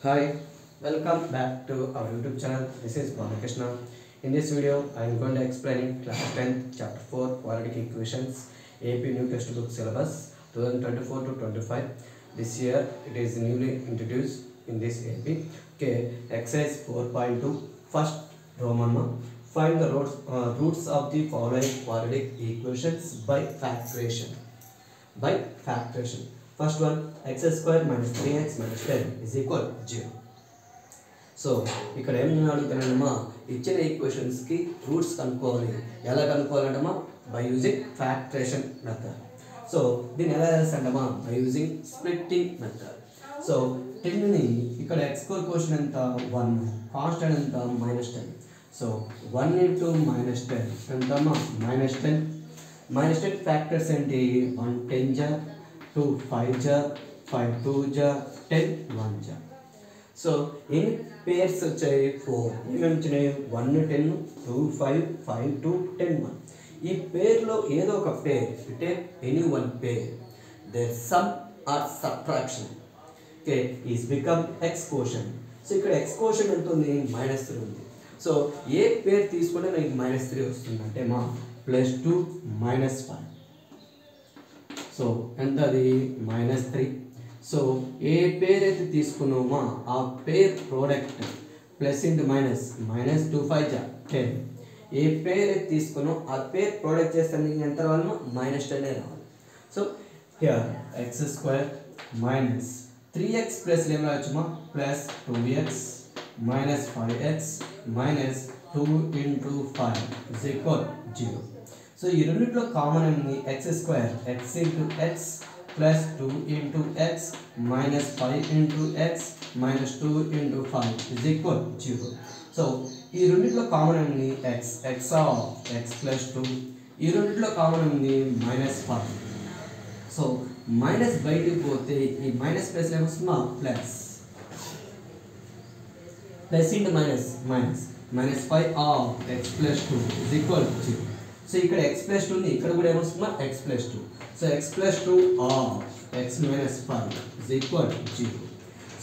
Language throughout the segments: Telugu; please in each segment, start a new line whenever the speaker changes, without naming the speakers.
Hi, welcome back to our YouTube channel. This is Balakrishna. In this video, I am going to explain class 10th chapter 4 quadratic equations AP new textbook syllabus 2024 to 25. This year it is newly introduced in this AP. Okay, exercise 4.2 first Roman 1. Find the roots of the following quadratic equations by factorization. First one, x square minus 3x minus 10 is equal to 0. So ఇక్కడ ఏం అడుగుతున్నానమ్మా, ఇచ్చిన ఈక్వేషన్స్కి రూట్స్ కనుక్కోవాలి. ఎలా కనుక్కోవాలంటమ్మా? By using factorisation method. So దీన్ని ఎలా చేస్తాంటమ్మా? By using splitting method. So 10ని ఇక్కడ ఎక్స్ కోషన్ ఎంత 1, కాన్స్టెంట్ ఎంత -10. సో 1 into -10 ఎంతమ్మా? -10. -10 ఫ్యాక్టర్స్ ఏంటి? 1 10 జా, 2 5 జా, 5 2 జా, 10 1 జా. సో ఎన్ని పేర్స్ వచ్చాయి? 4. ఏమేమి వచ్చినాయి? 1 10, 2 5, 5 2, 10 1. ఈ పేర్లో ఏదో ఒక పేర్, అంటే any one pair, their sum or subtraction okay is become X quotient. So ఇక్కడ ఎక్స్ కోషన్ ఎంత ఉంది? -3 ఉంది. సో ఏ పేర్ తీసుకుంటే నాకు -3 వస్తుంది అంటే మా +2 -5. సో ఎంత అది? -3. సో ఏ పేర్ అయితే తీసుకున్నామో ఆ పేర్ ప్రోడక్ట్ ప్లస్ ఇంటూ మైనస్ -2 5 జా 10. ఏ పేర్ అయితే తీసుకున్నామో ఆ పేర్ ప్రోడక్ట్ చేస్తే ఎంత రావాలి? -10 రావాలి. So here x square minus 3x plus ఏం రావచ్చుమా? Plus 2x minus 5x minus 2 into 5 is equal 0. So ఈ రెండిట్లో కామన్ ఉంది x square, x into x plus 2 into x minus 5 into x minus 2 into 5 is equal 0. So ఈ రెండిట్లో కామన్ ఉంది x of x plus 2. ఈ రెండిట్లో కామన్ ఉంది -5. సో మైనస్ బయటికి పోతే ఈ మైనస్ ప్లస్ ఏమొస్తుందా? Plus into minus -5 of x plus 2 is equal 0. So ఇక్కడ x plus 2 ఉంది, ఇక్కడ కూడా ఏమొస్తుందా? x plus 2. సో x plus 2 of x minus 5 is equal to 0.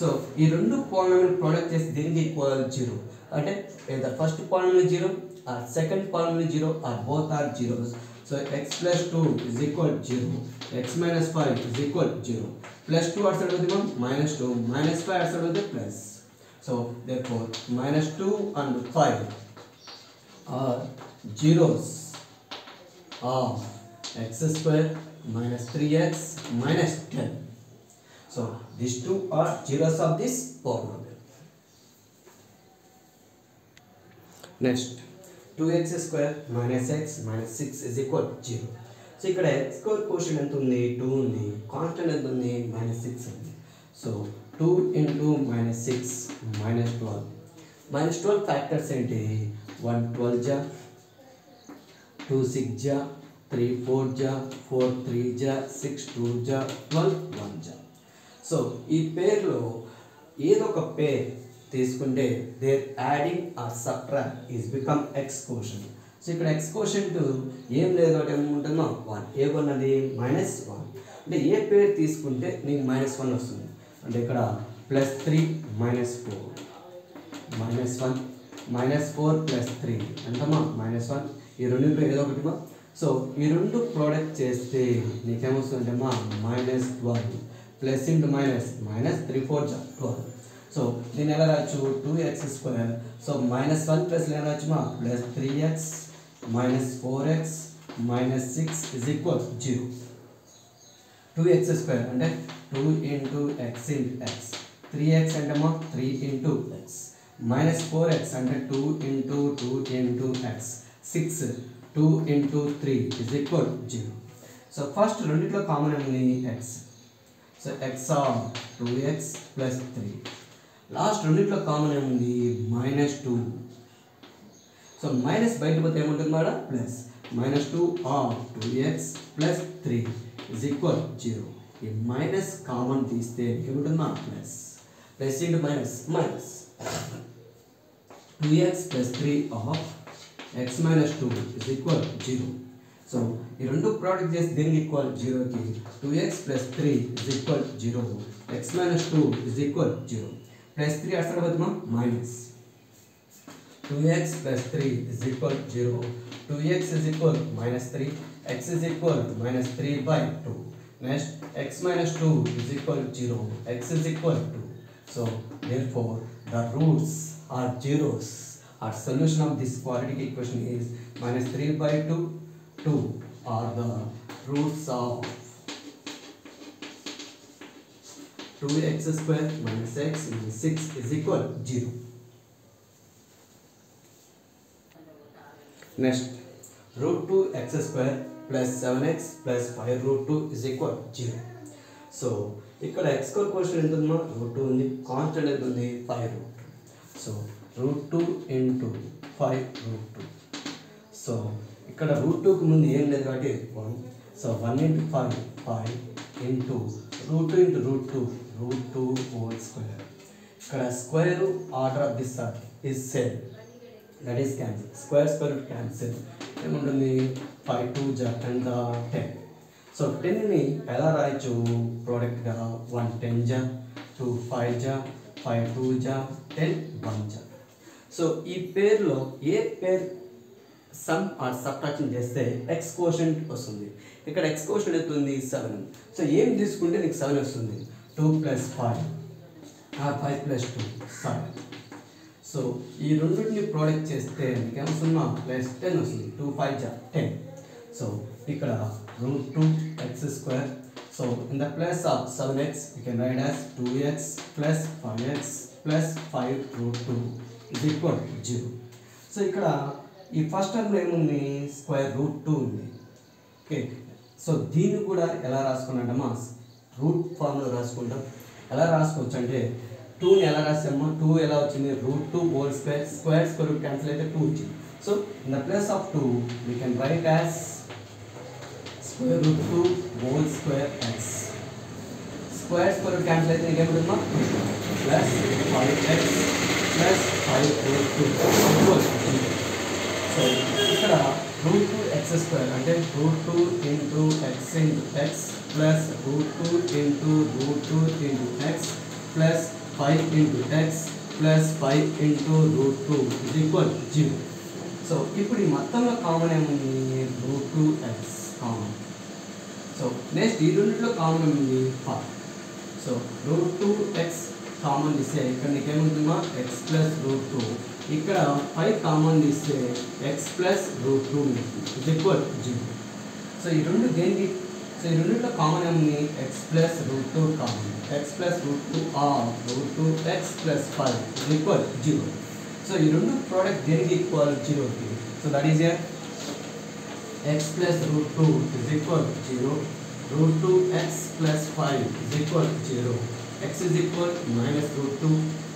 So ఈ రెండు పాలినామియల్ ప్రోడక్ట్ చేసి దీనికి ఈక్వల్ 0 అంటే either first polynomial 0 or second polynomial 0 or both are 0s. So x plus 2 is equal to 0, x minus 5 is equal to 0. plus 2 అటు సైడ్ వద్దు -2, -5 అటు సైడ్ వద్దు plus. So therefore -2 and 5 are zeros of x square minus 3x minus 10. So these two are zeros of this polynomial. Next 2x square minus x minus 6 is equal to 0. So ఇక్కడ x square quotient ఎంత ఉంది? 2 ఉంది. కాన్స్టెంట్ ఎంత ఉంది? -6 ఉంది. So 2 into -6 -12. -12 ఫ్యాక్టర్స్ ఏంటి? 1 12 జా, 2 6 జా, 3 4 జా, 4 3 జా, 6 2 జా, 12 1 జా. సో ఈ పేర్లో ఏదో ఒక పేర్ తీసుకుంటే their adding or subtract is become X quotient. So ఇక్కడ ఎక్స్ కోషంట్ ఏం లేదు కాబట్టి ఏముంటుందో 1. ఏమన్నది? -1. అంటే ఏ పేరు తీసుకుంటే నీకు -1 వస్తుంది. అంటే ఇక్కడ +3 -4 -1 -4 +3 ఎంతమ్మా? -1. ఈ రెండింటిలో ఏదో ఒకటిమా. సో ఈ రెండు ప్రోడక్ట్ చేస్తే నీకేమొస్తుంది అమ్మా? -12 ప్లస్ ఇంటూ మైనస్ -3 4 జా 12. సో దీన్ని ఎలా రాయొచ్చు? 2x square. సో -1 ప్లస్ ఎలా రాయొచ్చుమా? +3x -4x -6 is equal 0. 2x square అంటే 2 into x into x. 3x అంటేమా 3 into x. -4x అంటే 2 into 2 into x. 6 2 into 3 is equal 0. So first రెండిట్లో కామన్ ఉంది x. So x of 2x plus 3. Last రెండిట్లో కామన్ ఉంది -2. సో మైనస్ బయట పోతే ఏముంటుంది madam? Plus -2 of 2x plus 3 is equal 0. ఈ మైనస్ కామన్ తీస్తే ఏముంటుందా? Plus into minus 2x plus 3 of x minus 2 is equal 0. So ఈ రెండు ప్రోడక్ట్ చేసి దీనికి ఈక్వల్ 0కి 2x plus 3 is equal 0, x minus 2 is equal 0. plus 3 outside with minus 2x plus 3 is equal to 0. 2x is equal to minus 3. X is equal to minus 3 by 2. Next, x minus 2 is equal to 0. X is equal to 2. So, therefore, the roots are zeros. Our solution of this quadratic equation is minus 3 by 2. 2 are the roots of 2x square minus x minus 6 is equal to 0. Next, root 2x square plus 7x plus 5 root 2 is equal to 0. So, ఇక్కడ x square quotient ఎంత ఉందమ్మా root 2 ఉంది, కాన్స్టెంట్ ఎంత ఉంది 5 root 2. So, root 2 into 5 root 2. So, ఇక్కడ root 2 కు ముందు ఏం లేదు కాబట్టి 1. So, 1 into 5 5 into root 2 into root 2 root 2 whole square. ఇక్కడ square order of this is same. That is cancel. Square root cancel. ఏముంటుంది 5 2 ja 10. So 10 ని ఎలా రాయొచ్చు ప్రోడక్ట్ గా 1 10 ja 2 5 ja 5 2 ja 10 1 ja. So ఈ పేరులో ఏ పేర్ సమ్ ఆర్ సబ్ట్రాక్షన్ చేస్తే x కోషెంట్ వస్తుంది. ఇక్కడ x కోషెంట్ ఎంత ఉంది 7. సో ఏం తీసుకుంటే నీకు 7 వస్తుంది 2 plus 5 or 5 plus 2 7. సో ఈ రెండింటిని ప్రోడక్ట్ చేస్తే మీకు ఏమొస్తుందా ప్లస్ 10 వస్తుంది 2 5 ja 10. సో ఇక్కడ root 2x square. So in the place of 7x you can write as 2x plus 5x plus 5 root 2 is equal to 0. So ఇక్కడ ఈ ఫస్ట్ టర్మ్ ఏముంది స్క్వేర్ రూట్ 2 ఉంది. ఓకే, సో దీన్ని కూడా ఎలా రాసుకున్నాడమ్మా రూట్ ఫార్మ్లో రాసుకుంటాం. ఎలా రాసుకోవచ్చు అంటే 2ని ఎలా రాసామా 2 ఎలా వచ్చింది root 2 whole square square root cancel అయితే 2 వచ్చింది. So in the place of 2 we can write as square root 2 whole square x. Square root cancel అయితే నీకేమవుతుందమ్మా plus 5x plus 5 root 2. So ఇక్కడ root 2 x square అంటే root 2 into x into x plus root 2 into root 2 into x plus 5 into x plus 5 into root 2 is equal to 0. So ఇప్పుడు ఈ మొత్తంలో కామన్ ఏముంది root 2x common. So next ఈ రెండింటిలో కామన్ ఉంది 5. సో రూట్ 2x కామన్ తీస్తే ఇక్కడ నీకేముంటుందా x ప్లస్ రూట్ 2. ఇక్కడ 5 కామన్ తీస్తే x plus root 2 is equal 0. So ఈ రెండు దేనికి సో ఈ రెండింటిలో కామన్ ఏముంది x plus root 2 common. x plus root 2 or root 2x plus 5 is equal 0. So ఈ రెండు ప్రోడక్ట్ దేనికి ఈక్వల్ 0కి. So that is your x plus root 2 is equal to 0. Root 2x plus 5 is equal to 0. X is equal to minus root 2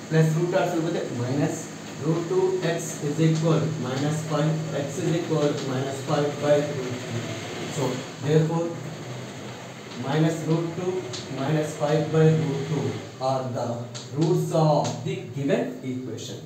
plus root also with minus root 2x is equal to minus 5. X is equal to minus 5 by root 2. So therefore minus root 2 minus 5 by root 2 are the roots of the given equation.